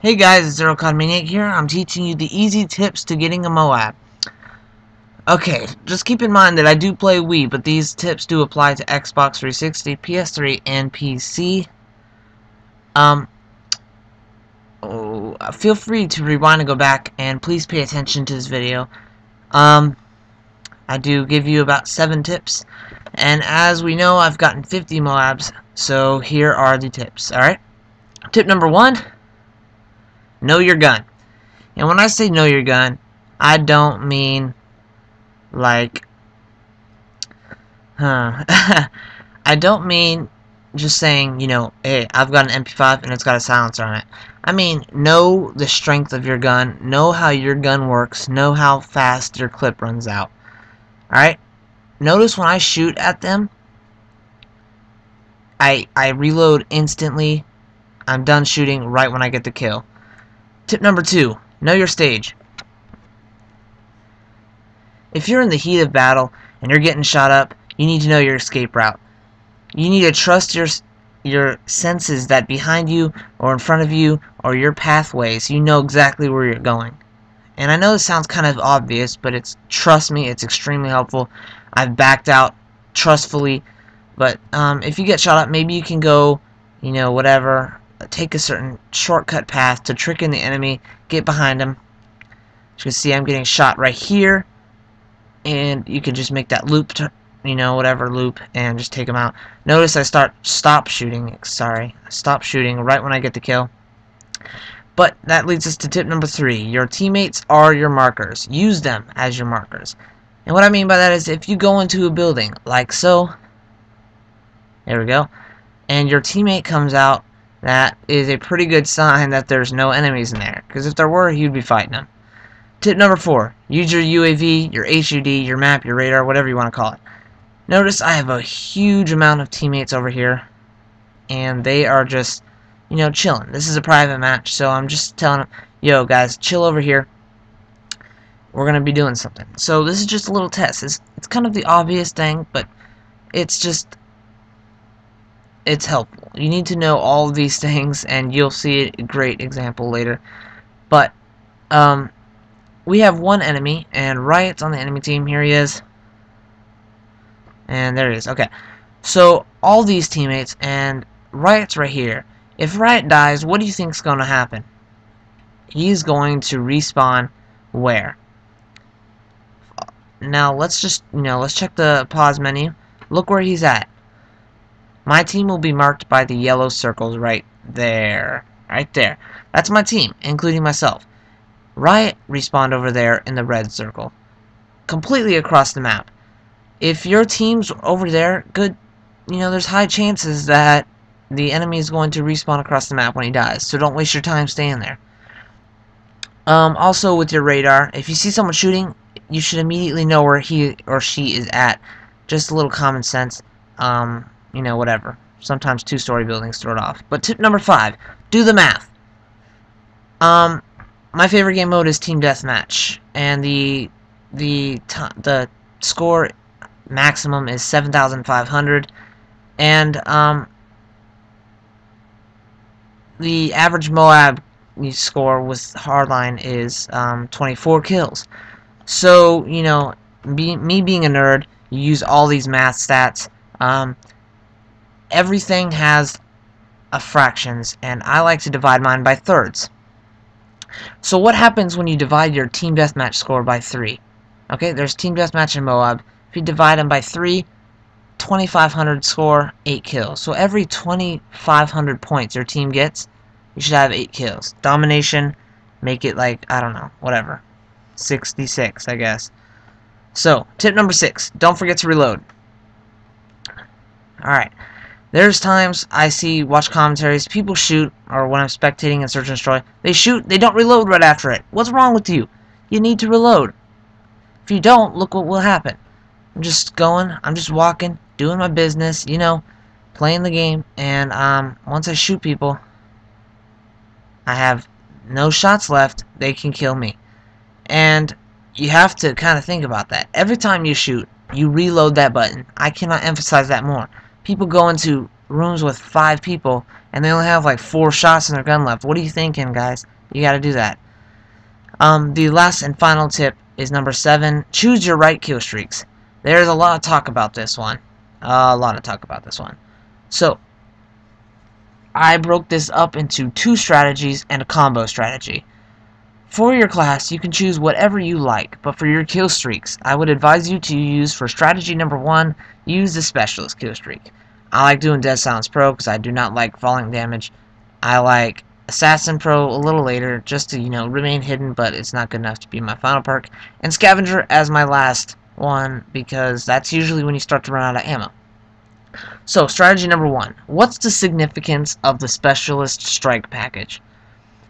Hey guys, it's ZeroCodManiac here. I'm teaching you the easy tips to getting a M.O.A.B. Okay, just keep in mind that I do play Wii, but these tips do apply to Xbox 360, PS3, and PC. Feel free to rewind and go back, and please pay attention to this video. I do give you about 7 tips, and as we know, I've gotten 50 M.O.A.Bs, so here are the tips, alright? Tip number 1. Know your gun. And when I say know your gun, I don't mean like I don't mean just saying, hey, I've got an MP5 and it's got a silencer on it. I mean, know the strength of your gun, know how your gun works, know how fast your clip runs out. Alright? Notice when I shoot at them, I reload instantly. I'm done shooting right when I get the kill. Tip number 2, know your stage. If you're in the heat of battle and you're getting shot up, you need to know your escape route. You need to trust your senses that behind you or in front of you or your pathways, you know exactly where you're going. And I know this sounds kind of obvious, but trust me, it's extremely helpful. I've backed out trustfully, but if you get shot up, maybe you can go, whatever, take a certain shortcut path to trick in the enemy, get behind him. As you can see, I'm getting shot right here, and you can just make that loop, whatever loop, and just take him out. Notice I stop shooting right when I get the kill. But that leads us to tip number 3. Your teammates are your markers. Use them as your markers. And what I mean by that is if you go into a building, like so, there we go, and your teammate comes out, that is a pretty good sign that there's no enemies in there. Because if there were, you'd be fighting them. Tip number 4. Use your UAV, your HUD, your map, your radar, whatever you want to call it. Notice I have a huge amount of teammates over here. And they are just, chilling. This is a private match, so I'm just telling them, yo guys, chill over here. We're going to be doing something. So this is just a little test. It's kind of the obvious thing, but it's helpful. You need to know all of these things, and you'll see a great example later. But we have one enemy, and Riot's on the enemy team. Here he is. And there he is. Okay. So all these teammates, and Riot's right here. If Riot dies, what do you think's going to happen? He's going to respawn where? Now let's just, let's check the pause menu. Look where he's at. My team will be marked by the yellow circles right there. Right there. That's my team, including myself. Riot respawned over there in the red circle. Completely across the map. If your team's over there, good, there's high chances that the enemy is going to respawn across the map when he dies. So don't waste your time staying there. Also with your radar, if you see someone shooting, you should immediately know where he or she is at. Just a little common sense. Whatever. Sometimes 2-story buildings throw it off. But tip number 5, do the math. My favorite game mode is Team Deathmatch, and the score maximum is 7,500, and the average M.O.A.B score with hardline is 24 kills. So me being a nerd, you use all these math stats. Everything has a fractions, and I like to divide mine by thirds. So what happens when you divide your Team Deathmatch score by 3? Okay, there's Team Deathmatch and M.O.A.B. If you divide them by 3, 2,500 score, 8 kills. So every 2,500 points your team gets, you should have 8 kills. Domination, make it like, I don't know, whatever. 66, I guess. So, tip number 6, don't forget to reload. Alright. There's times I watch commentaries, people shoot, or when I'm spectating in Search and Destroy, they shoot, they don't reload right after it. What's wrong with you? You need to reload. If you don't, look what will happen. I'm just walking, doing my business, playing the game, and once I shoot people, I have no shots left, they can kill me. And you have to kind of think about that. Every time you shoot, you reload that button. I cannot emphasize that more. People go into rooms with 5 people and they only have like 4 shots in their gun left. What are you thinking, guys? You gotta do that. The last and final tip is number 7. Choose your right kill streaks. There's a lot of talk about this one. So, I broke this up into 2 strategies and a combo strategy. For your class, you can choose whatever you like, but for your kill streaks, I would advise you to use for strategy number 1, use the specialist kill streak. I like doing Dead Silence Pro because I do not like falling damage. I like Assassin Pro a little later just to, remain hidden, but it's not good enough to be my final perk. And Scavenger as my last one because that's usually when you start to run out of ammo. So, strategy number 1. What's the significance of the Specialist Strike package?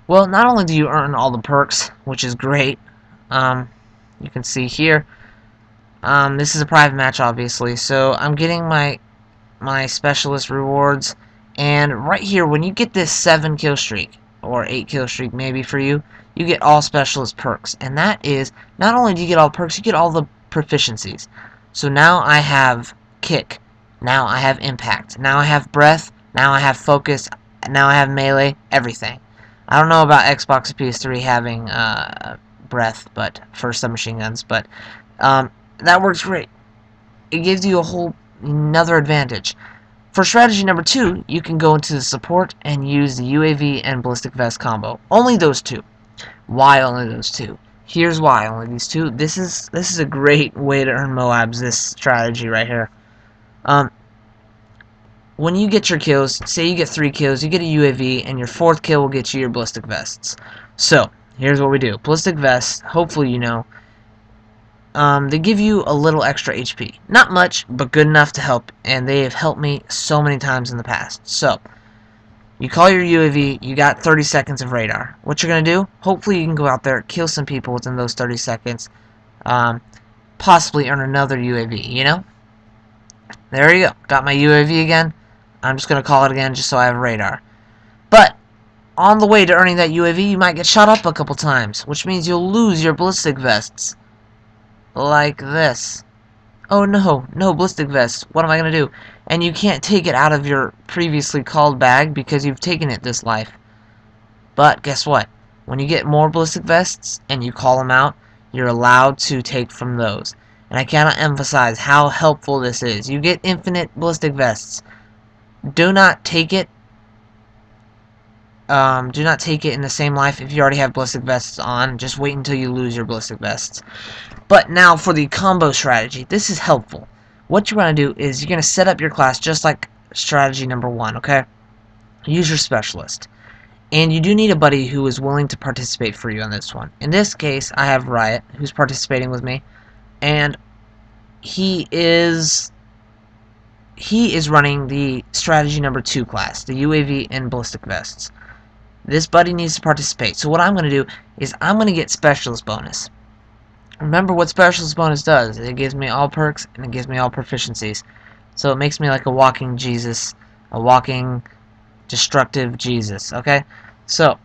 Well, not only do you earn all the perks, which is great, you can see here, this is a private match, obviously, so I'm getting my Specialist rewards, and right here, when you get this 7 kill streak, or 8 kill streak maybe for you, you get all Specialist perks, and that is, not only do you get all perks, you get all the proficiencies. So now I have Kick, now I have Impact, now I have Breath, now I have Focus, now I have Melee, everything. I don't know about Xbox or PS3 having Breath, but for submachine guns, but that works great. It gives you a whole another advantage. For strategy number 2, you can go into the support and use the UAV and ballistic vest combo. Only those 2. Why only those 2? Here's why only these 2. This is a great way to earn M.O.A.Bs. This strategy right here. When you get your kills, say you get 3 kills, you get a UAV, and your 4th kill will get you your ballistic vests. So, here's what we do. Ballistic vests, hopefully you know, they give you a little extra HP. Not much, but good enough to help, and they have helped me so many times in the past. So, you call your UAV, you got 30 seconds of radar. What you're going to do, hopefully you can go out there, kill some people within those 30 seconds, possibly earn another UAV, There you go. Got my UAV again. I'm just going to call it again just so I have radar. But, on the way to earning that UAV, you might get shot up a couple times, which means you'll lose your ballistic vests. Like this. Oh no, no ballistic vests. What am I going to do? And you can't take it out of your previously called bag because you've taken it this life. But, guess what? When you get more ballistic vests and you call them out, you're allowed to take from those. And I cannot emphasize how helpful this is. You get infinite ballistic vests. Do not take it. Do not take it in the same life if you already have ballistic vests on. Just wait until you lose your ballistic vests. But now for the combo strategy. This is helpful. What you're going to do is you're going to set up your class just like strategy number 1, okay? Use your specialist. And you do need a buddy who is willing to participate for you on this one. In this case, I have Riot, who's participating with me. And he is running the strategy number 2 class, the UAV and ballistic vests. This buddy needs to participate. So what I'm going to do is I'm going to get specialist bonus. Remember what specialist bonus does. It gives me all perks and it gives me all proficiencies. So it makes me like a walking Jesus, a walking destructive Jesus, okay? So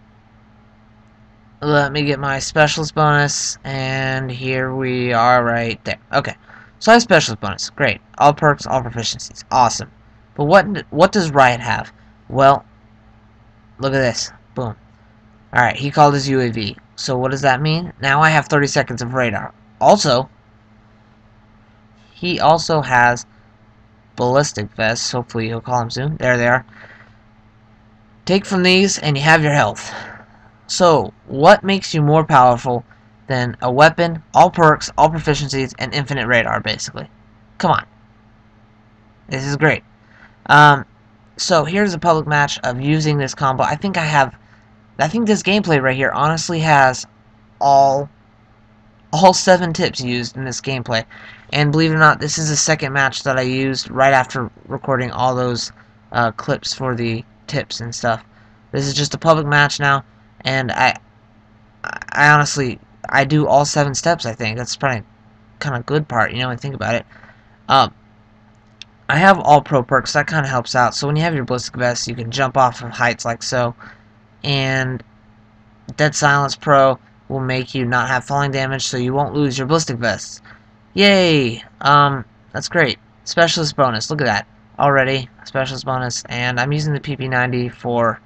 let me get my specialist bonus, and here we are right there. Okay. So I have specialist bonus. Great. All perks, all proficiencies. Awesome. But what does Riot have? Well, look at this. Boom. Alright, he called his UAV. So what does that mean? Now I have 30 seconds of radar. Also, he also has ballistic vests. Hopefully he'll call them soon. There they are. Take from these and you have your health. So, what makes you more powerful than a weapon, all perks, all proficiencies, and infinite radar, basically? Come on. This is great. So here's a public match of using this combo. I think this gameplay right here honestly has all 7 tips used in this gameplay. And believe it or not, this is the second match that I used right after recording all those clips for the tips and stuff. This is just a public match now, and I honestly, I do all 7 steps, I think. That's probably kind of good part, when you think about it. I have all pro perks, that kind of helps out. So when you have your ballistic vest, you can jump off of heights like so. And Dead Silence Pro will make you not have falling damage, so you won't lose your ballistic vests. Yay! That's great. Specialist bonus, look at that. already, specialist bonus, and I'm using the PP90 for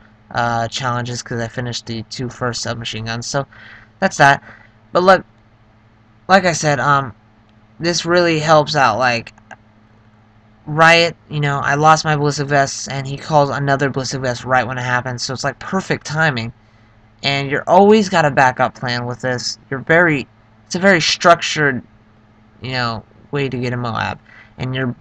challenges because I finished the 2 first submachine guns. So that's that. But look, like I said, this really helps out. Like Riot, you know, I lost my ballistic vest, and he calls another ballistic vest right when it happens. So it's like perfect timing. And you're always got a backup plan with this. It's a very structured, you know, way to get a M.O.A.B. And your,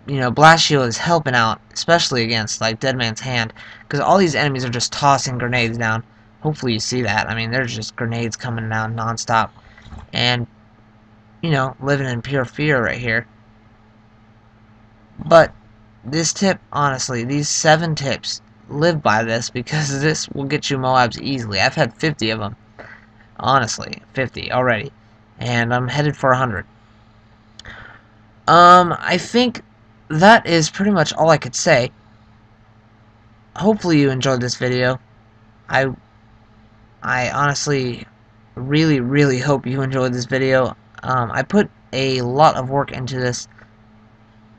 you know, blast shield is helping out, especially against like Dead Man's Hand, because all these enemies are just tossing grenades down. Hopefully you see that. I mean, there's just grenades coming down nonstop, and you know, living in pure fear right here. But this tip, honestly, these 7 tips, live by this, because this will get you M.O.A.Bs easily. I've had 50 of them, honestly, 50 already, and I'm headed for 100. I think that is pretty much all I could say. Hopefully you enjoyed this video. I honestly really hope you enjoyed this video. I put a lot of work into this.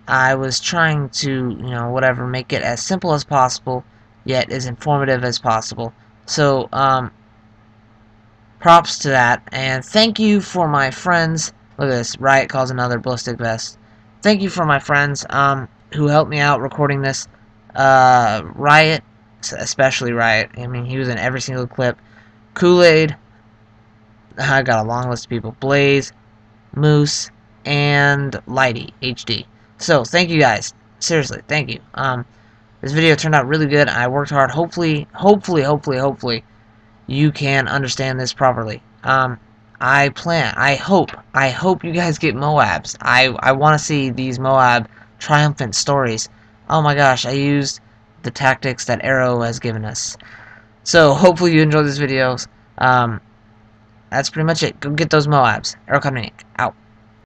I was trying to, you know, whatever, make it as simple as possible, yet as informative as possible. So, props to that, and thank you for my friends. Look at this, Riot calls another ballistic vest. Thank you for my friends, who helped me out recording this. Riot, especially Riot. I mean, he was in every single clip. Kool-Aid, I got a long list of people. Blaze, Moose, and Lighty HD. So thank you guys. Seriously, thank you. This video turned out really good. I worked hard. Hopefully you can understand this properly. I hope you guys get M.O.A.Bs. I want to see these M.O.A.B triumphant stories. Oh my gosh, I used the tactics that Arrow has given us. So hopefully you enjoyed this video. That's pretty much it. Go get those M.O.A.Bs. Arrow Company, out.